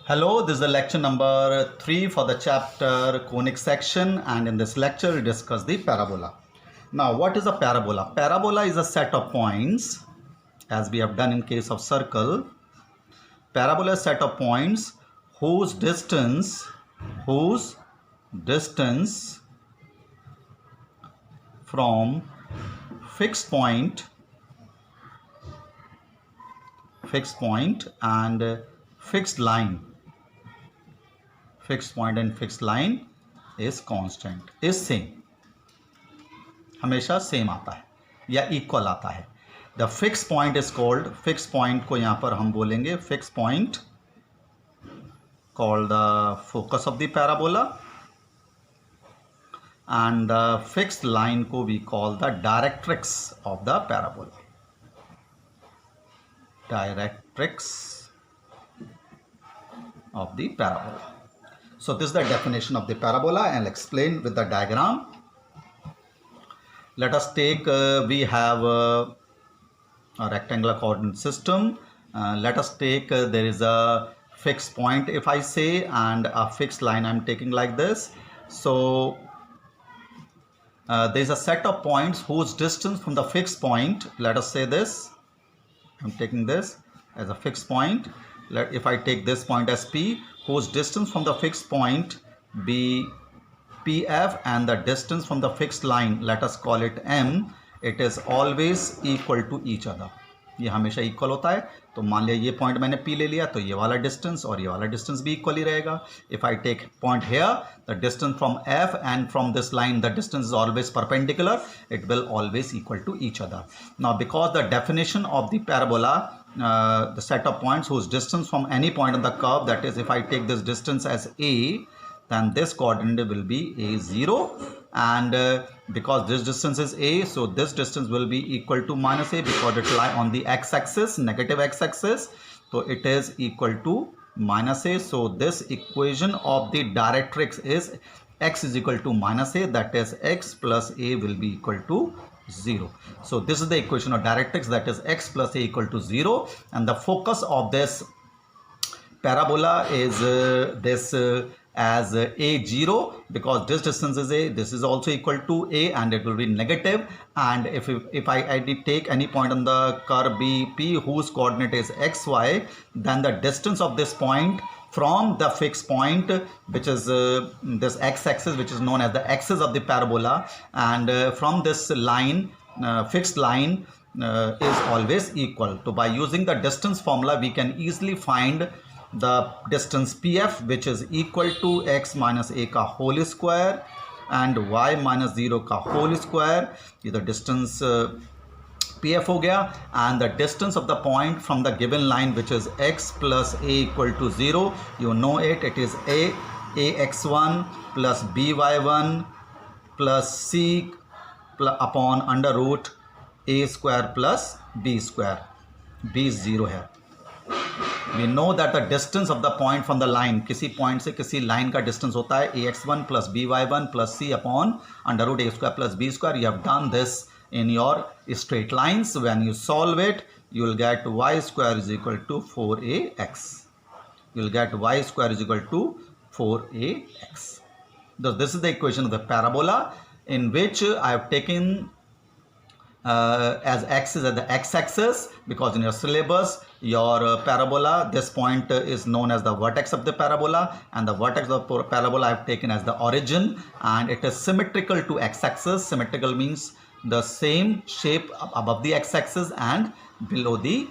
Hello, this is the lecture number 3 for the chapter conic section, and in this lecture we discuss the parabola. Now, what is a parabola? Parabola is a set of points, as we have done in case of circle. Parabola is a set of points whose distance from fixed point and fixed line is constant, is same, हमेशा same आता है या equal आता है. The fix point is called, fix point को यहाँ पर हम बोलेंगे fix point, called the focus of the parabola, and the fixed line को we call the directrix of the parabola. Directrix of the parabola. So this is the definition of the parabola, and I'll explain with the diagram. Let us take, we have a rectangular coordinate system. Let us take, there is a fixed point if I say, and a fixed line I'm taking like this. So there is a set of points whose distance from the fixed point, let us say this, I'm taking this as a fixed point. If I take this point as P, whose distance from the fixed point be PF, and the distance from the fixed line, let us call it M, it is always equal to each other. ये हमेशा equal होता है. तो मान लिया ये point मैंने P ले लिया, तो ये वाला डिस्टेंस और ये वाला डिस्टेंस भी इक्वल ही रहेगा. If I take point here, the distance from F and from this line the distance is always perpendicular, it will always equal to each other. Now because the definition of the parabola, the set of points whose distance from any point on the curve, that is if I take this distance as A, then this coordinate will be A0, and because this distance is A, so this distance will be equal to minus A because it lies on the x-axis, negative x-axis, so it is equal to minus A. So this equation of the directrix is x is equal to minus A, that is x plus A will be equal to 0. So this is the equation of directrix, that is x plus A equal to 0, and the focus of this parabola is as A0, because this distance is A, this is also equal to A, and it will be negative. And if I take any point on the curve BP whose coordinate is xy, then the distance of this point from the fixed point, which is this x-axis, which is known as the axis of the parabola, and from this line, fixed line, is always equal. So by using the distance formula, we can easily find the distance PF, which is equal to x minus A का whole square and y minus 0 का whole square. ये the distance PF हो गया, and the distance of the point from the given line, which is x plus A equal to 0, you know it is ax1 plus by1 plus c upon under root a square plus b square. b is 0 है. We know that the distance of the point from the line, किसी point से किसी line का distance होता है ax1 plus by1 plus c upon under root a square plus b square. You have done this in your straight lines. When you solve it, you will get y square is equal to 4ax. You will get y square is equal to 4ax. This is the equation of the parabola, in which I have taken as x is at the x-axis, because in your syllabus, your parabola, this point is known as the vertex of the parabola, and the vertex of the parabola I have taken as the origin, and it is symmetrical to x-axis. Symmetrical means the same shape above the x-axis and below the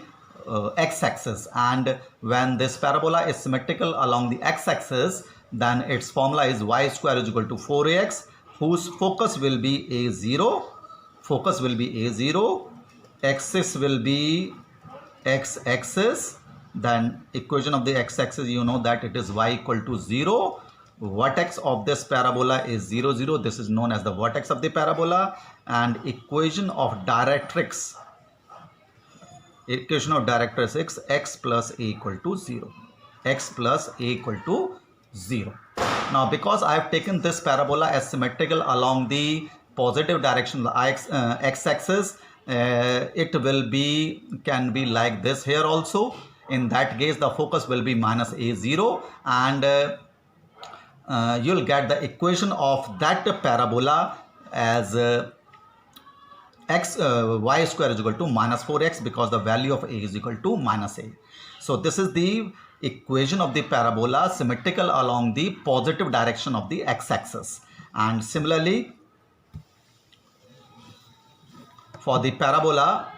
x-axis. And when this parabola is symmetrical along the x-axis, then its formula is y square is equal to 4ax, whose focus will be A0. Focus will be A0, axis will be x-axis, then equation of the x-axis, you know that it is y equal to 0. Vertex of this parabola is 0, 0. This is known as the vertex of the parabola. And equation of directrix is x plus A equal to 0. X plus A equal to 0. Now because I have taken this parabola as symmetrical along the positive direction, the x-axis, it will be, can be like this here also. In that case, the focus will be minus a0, and you'll get the equation of that parabola as y square is equal to minus 4x, because the value of a is equal to minus a. So this is the equation of the parabola symmetrical along the positive direction of the x-axis. And similarly, for the parabola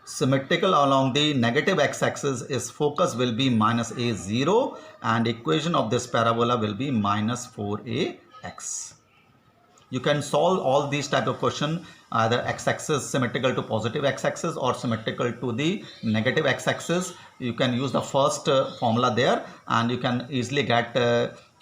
symmetrical along the negative x-axis, its focus will be minus a0, and equation of this parabola will be minus 4ax. You can solve all these type of question either x-axis symmetrical to positive x-axis or symmetrical to the negative x-axis. You can use the first formula there, and you can easily get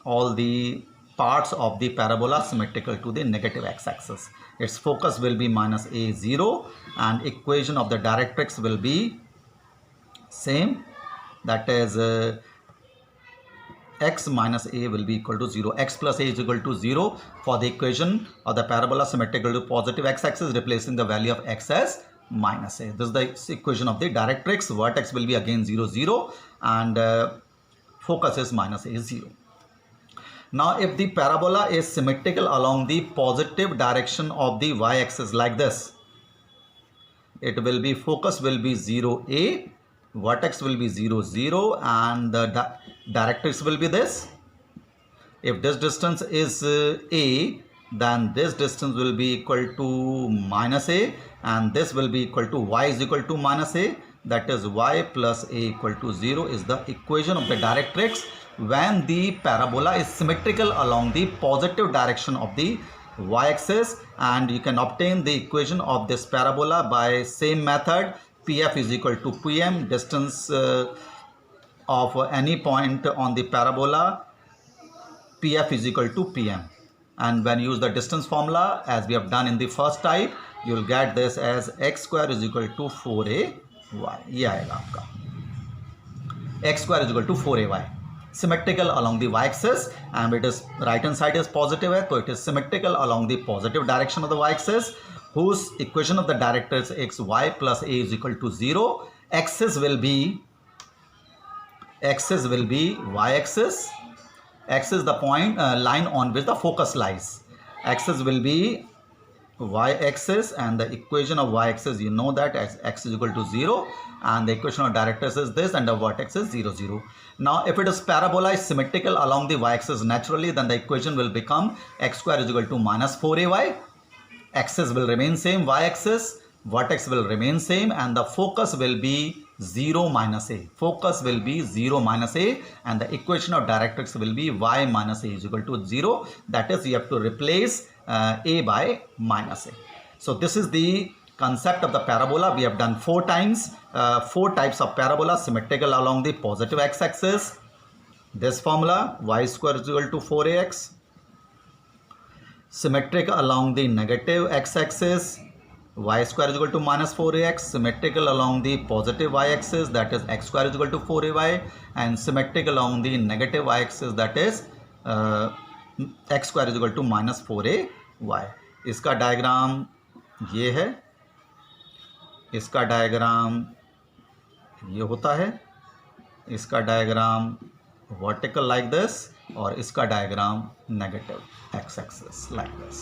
all the parts of the parabola symmetrical to the negative x-axis. Its focus will be minus a0, and equation of the directrix will be same, that is x minus a will be equal to 0. X plus a is equal to 0 for the equation of the parabola symmetrical to positive x-axis, replacing the value of x as minus a. This is the equation of the directrix. Vertex will be again 0, 0, and focus is minus a 0. Now, if the parabola is symmetrical along the positive direction of the y-axis like this, it will be, focus will be 0a, vertex will be 0, 0, and the directrix will be this. If this distance is a, then this distance will be equal to minus a, and this will be equal to y is equal to minus a, that is y plus a equal to 0 is the equation of the directrix when the parabola is symmetrical along the positive direction of the y-axis. And you can obtain the equation of this parabola by same method. Pf is equal to Pm, distance of any point on the parabola, Pf is equal to Pm. And when you use the distance formula as we have done in the first type, you will get this as x square is equal to 4ay. ये आएगा आपका x square is equal to 4ay. Symmetrical along the y-axis, and it is right hand side is positive है, तो it is symmetrical along the positive direction of the y-axis, whose equation of the directrix x y plus a is equal to 0. Axis will be y-axis. X is the point line on which the focus lies. Axis will be y-axis, and the equation of y-axis, you know that as x is equal to 0, and the equation of directrix is this, and the vertex is 0, 0. Now, if it is parabola is symmetrical along the y-axis naturally, then the equation will become x square is equal to minus 4ay. Axis will remain same, y-axis, vertex will remain same, and the focus will be 0 minus a. Focus will be 0 minus a, and the equation of directrix will be y minus a is equal to 0. That is, you have to replace a by minus a. So this is the concept of the parabola. We have done 4 times, 4 types of parabola symmetrical along the positive x-axis. This formula, y square is equal to 4ax. Symmetrical along the negative x-axis, y square is equal to minus 4ax. Symmetrical along the positive y-axis, that is x square is equal to 4ay. And symmetrical along the negative y-axis, that is x square is equal to minus 4ay. इसका diagram ये है, इसका diagram ये होता है, इसका diagram vertical like this, और इसका diagram negative x axis like this.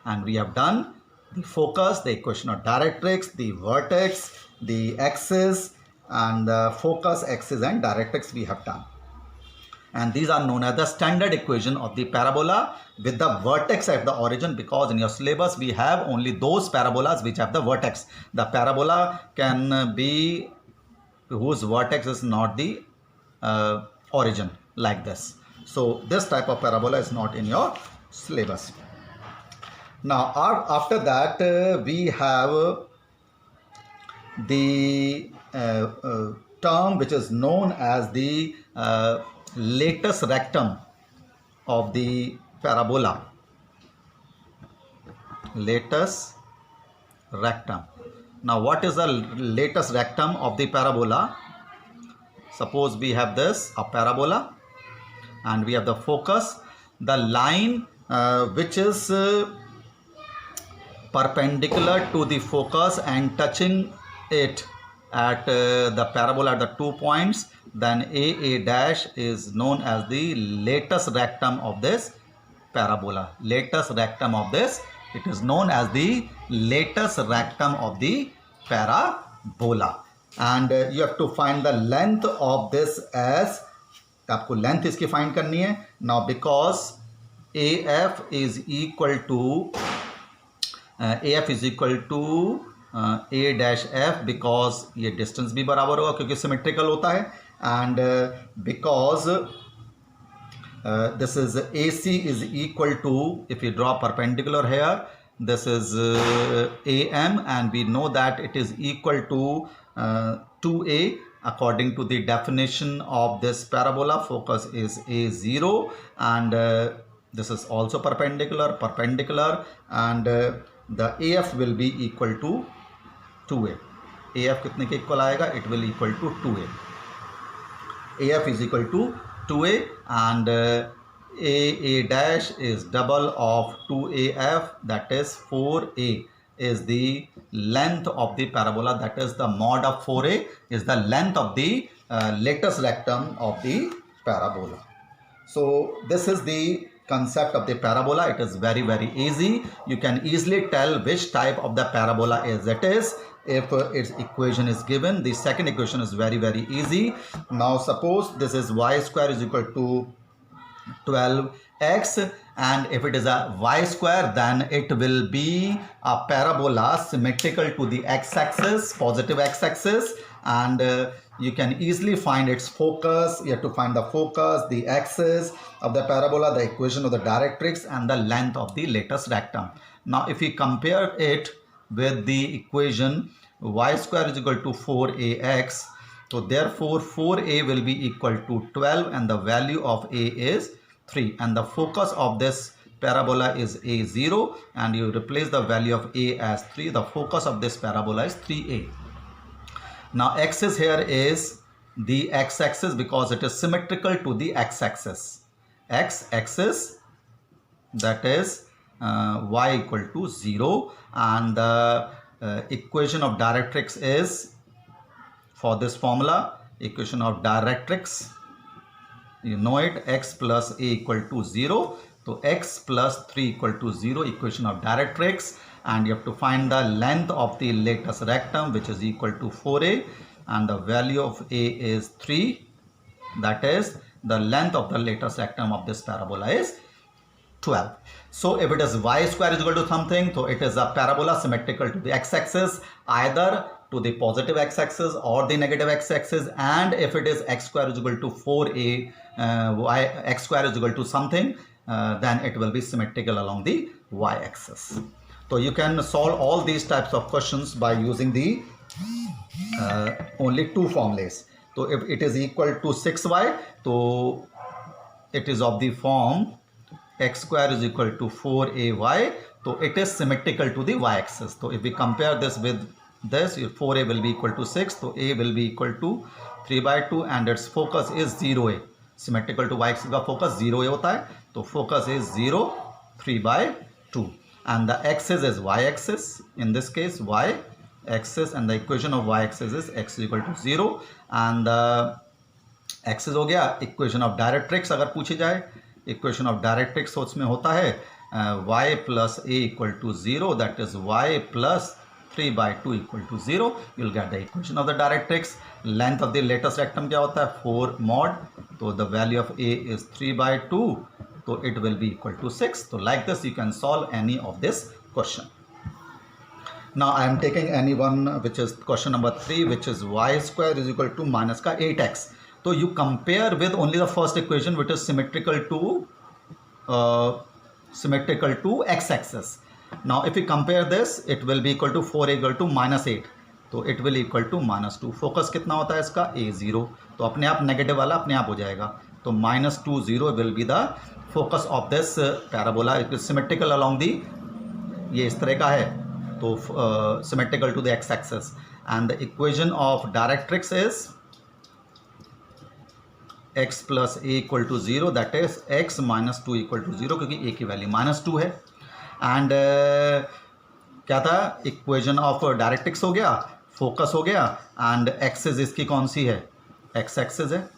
And we have done the focus, the equation of directrix, the vertex, the axis, and the focus, axis, and directrix we have done. And these are known as the standard equation of the parabola with the vertex at the origin, because in your syllabus we have only those parabolas which have the vertex. The parabola can be whose vertex is not the origin like this. So this type of parabola is not in your syllabus. Now after that we have the term which is known as the latus rectum of the parabola. Latus rectum. Now what is the latus rectum of the parabola? Suppose we have this, a parabola, and we have the focus. The line which is perpendicular to the focus and touching it at the parabola at the 2 points, then a dash is known as the latus rectum of this parabola. Latus rectum of this, it is known as the latus rectum of the parabola. And you have to find the length of this as, आपको length इसकी find करनी है. Now because AF is equal to A dash F, because ये distance भी बराबर होगा क्योंकि symmetrical होता है. And because this is AC is equal to, if we draw perpendicular here, this is AM, and we know that it is equal to 2A according to the definition of this parabola. Focus is A0, and this is also perpendicular, and the AF will be equal to 2A. AF कितने के equal आएगा? It will equal to 2A. AF is equal to 2A, and A dash is double of 2AF, that is 4A is the length of the parabola, that is the mod of 4A is the length of the latus rectum of the parabola. So this is the concept of the parabola. It is very, very easy. You can easily tell which type of the parabola is it is if its equation is given. The second equation is very, very easy. Now suppose this is y square is equal to 12x, and if it is a y square, then it will be a parabola symmetrical to the x-axis, positive x-axis, and you can easily find its focus. You have to find the focus, the axis of the parabola, the equation of the directrix, and the length of the latus rectum. Now if we compare it with the equation y square is equal to 4ax, so therefore 4a will be equal to 12, and the value of a is 3, and the focus of this parabola is A0, and you replace the value of a as 3. The focus of this parabola is 3a. Now axis here is the x-axis because it is symmetrical to the x-axis. X-axis, that is y equal to 0, and the equation of directrix is, for this formula, equation of directrix, you know it, x plus a equal to 0. So x plus 3 equal to 0, equation of directrix, and you have to find the length of the latus rectum, which is equal to 4a, and the value of a is 3, that is the length of the latus rectum of this parabola is 12. So if it is y square is equal to something, so it is a parabola symmetrical to the x-axis, either to the positive x-axis or the negative x-axis, and if it is x square is equal to 4a, x square is equal to something, then it will be symmetrical along the y-axis. So you can solve all these types of questions by using the only two formulas. So if it is equal to 6y, so it is of the form x square is equal to 4ay, so it is symmetrical to the y-axis. So if we compare this with this, 4a will be equal to 6, so a will be equal to 3/2, and its focus is 0a. Symmetrical to y-axis का focus 0a होता है, तो focus is 0, 3/2, and the axis is y-axis, in this case y-axis, and the equation of y-axis is x is equal to 0, and the axis हो गया. equation of directrix अगर पूछी जाए, equation of directrix उसमें होता है y plus a equal to 0, that is y plus 3/2 equal to 0. You'll get the equation of the directrix. Length of the latus rectum क्या होता है? 4 mod. So the value of a is 3/2. So it will be equal to 6. So like this you can solve any of this question. Now I am taking any one, which is question number 3, which is y square is equal to minus का 8x. So you compare with only the first equation, which is symmetrical to x-axis. Now if we compare this, it will be equal to 4 equal to minus 8, तो it will equal to minus 2. Focus कितना होता है इसका? A0, तो अपने आप negative वाला अपने आप हो जाएगा, तो -2 will be the focus of this parabola. It is symmetrical along the, ये इस तरह का है, तो symmetrical to the x-axis, and the equation of directrix is x plus a equal to 0, that is x minus 2 equal to 0, क्योंकि a की value -2 है. And क्या था? इक्वेशन ऑफ डायरेक्ट्रिक्स हो गया. फोकस हो गया एंड एक्सिस इसकी कौन सी है, एक्स एक्सिस है।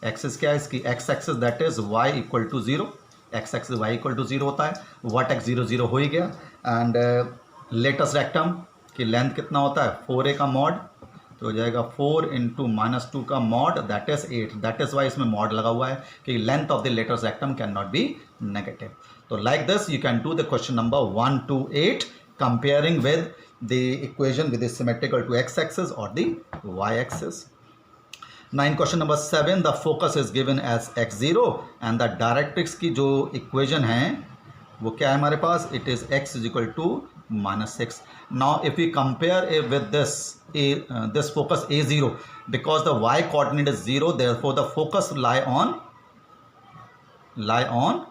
एक्सिस क्या है इसकी, x axis that is y equal to 0, x axis y equal to 0 होता है। वर्टेक्स 0 0 हो ही गया एंड लेटेस्ट रेक्टम की लेंथ कितना होता है 4a का मॉड, तो हो जाएगा 4 इंटू -2 का mod that is 8। That is why इसमें मॉड लगा हुआ है कि length of the latus rectum can not be negative. तो like this you can do the question number 1 to 8 comparing with the equation with the symmetrical to x axis or the y axis. Now in question number 7 the focus is given as x0 and the directrix की जो equation है वो क्या है हमारे पास, it is x is equal to -6. Now if we compare it with this focus a0, because the y coordinate is 0 therefore the focus lie on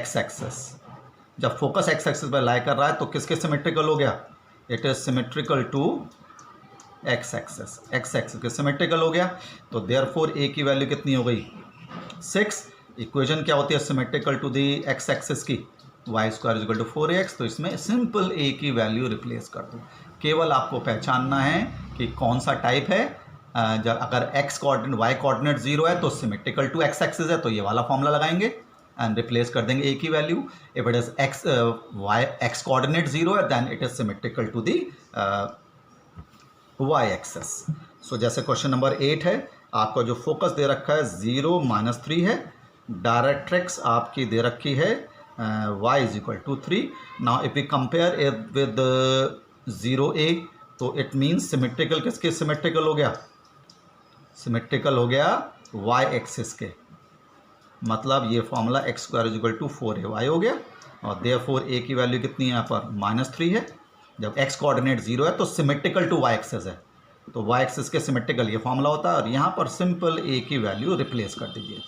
x axis. जब focus x axis पर लाई कर रहा है तो किसके सिमेट्रिकल हो गया, it is symmetrical to x axis, x axis के सिमेट्रिकल हो गया। तो देयरफॉर ए की वैल्यू कितनी हो गई 6। इक्वेशन क्या होती है symmetrical to the x axis की, y square is equal to 4ax। तो इसमें सिंपल ए की वैल्यू रिप्लेस कर दो। केवल आपको पहचानना है कि कौन सा टाइप है। जब अगर एक्स कोऑर्डिनेट वाई कोऑर्डिनेट 0 है तो सिमेट्रिकल टू एक्स एक्सिस है, तो ये वाला फॉर्मूला लगाएंगे एंड रिप्लेस कर देंगे ए की value. If it is x y x coordinate 0 है then it is symmetrical to the y axis. So जैसे क्वेश्चन नंबर 8 है, आपका जो फोकस दे रखा है 0 -3 है, डायरेक्ट्रिक्स आपकी दे रखी है y is equal to 3। Now if we compare it with 0a तो इट मीन्स सिमेट्रिकल किसके सिमेट्रिकल हो गया, सिमेट्रिकल हो गया y एक्सिस के। मतलब ये formula x square is equal to 4ay हो गया और देयरफॉर a की वैल्यू कितनी है यहाँ पर -3 है। जब x कोऑर्डिनेट 0 है तो सिमेट्रिकल टू y एक्सिस है, तो y एक्सिस के सिमेट्रिकल ये फॉर्मूला होता है और यहाँ पर सिंपल a की वैल्यू रिप्लेस कर दीजिए।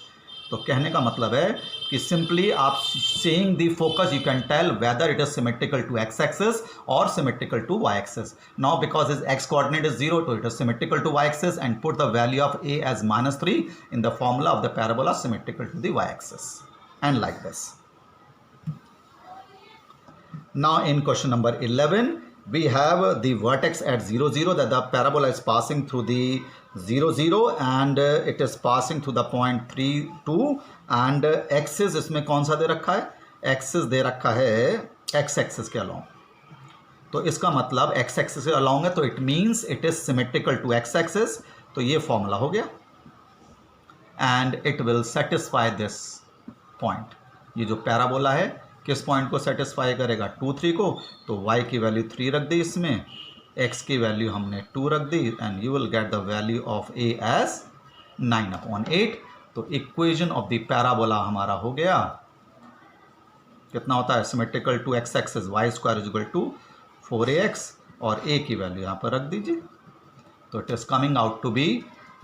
तो कहने का मतलब है कि सिंपली आप saying the focus you can tell whether it is symmetrical to x axis और symmetrical to y axis. Now because is x coordinate is 0 तो it is symmetrical to y axis and put the value of a as -3 in the formula of the parabola symmetrical to the y axis and like this. Now in question number 11 we have the vertex at 0 0 that the parabola is passing through the 0 0 and it is passing through the point 3 2 and axis इसमें कौन सा दे रखा है, axis दे रखा है x axis के along। तो इसका मतलब x axis से along है तो it means it is symmetrical to x axis। तो ये फॉर्मूला हो गया and it will satisfy this point। ये जो पैराबोला है किस पॉइंट को सेटिस्फाई करेगा 2 3 को, तो y की वैल्यू 3 रख दी इसमें, x की वैल्यू हमने 2 रख दी and you will get the value of a as 9/8। तो इक्वेशन ऑफ द पैराबोला हमारा हो गया, कितना होता है symmetrical to x axis y square is equal to 4ax और a की वैल्यू यहाँ पर रख दीजिए। तो it is coming out to be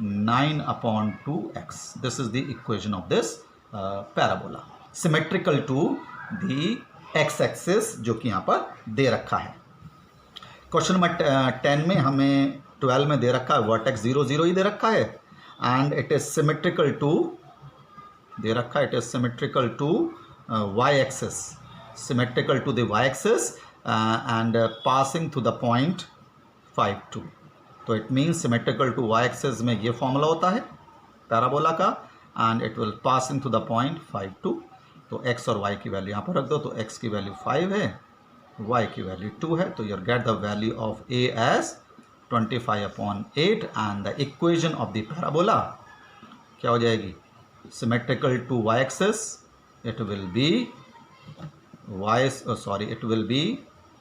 9/2x। This is the equation of this parabola symmetrical to the x axis जो कि यहाँ पर दे रखा है। क्वेश्चन नंबर 10 में हमें 12 में दे रखा है वर्टेक्स 0 0 ही दे रखा है and it is symmetrical to दे रखा है, it is symmetrical to y axis, symmetrical to the y axis and passing through the point 5 2। तो it means symmetrical to y axis में ये फॉर्मूला होता है पैराबोला का and it will passing through the point 5 2। तो x और y की value यहाँ पर रख दो, तो x की वैल्यू 5 है, y की वैल्यू 2 है, तो you get the value of a as 25/8 and the equation of the parabola क्या हो जाएगी symmetrical to y axis, it will be it will be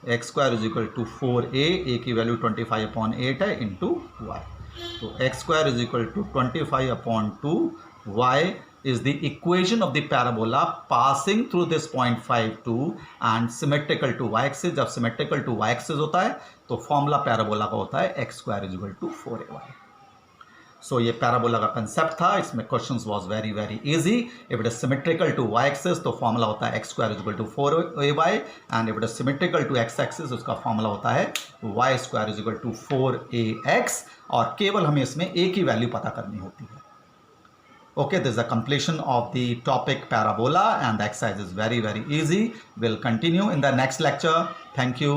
x square is equal to 4a की value 25/8 है into y। तो x square is equal टू 25/2 y is the equation of the parabola passing through this point 5 2 and symmetrical to y axis। जब symmetrical to y axis होता है तो formula parabola का होता है x square is equal to 4ay। So ये parabola का कंसेप्ट था, इसमें questions was very very easy. If it is symmetrical to y axis तो फॉर्मूला होता है x square is equal to 4ay and if it is symmetrical to x axis उसका formula होता है y square is equal to 4ax और केवल हमें इसमें a की वैल्यू पता करनी होती है। Okay, this is the completion of the topic parabola and the exercise is very, very easy. We'll continue in the next lecture. Thank you.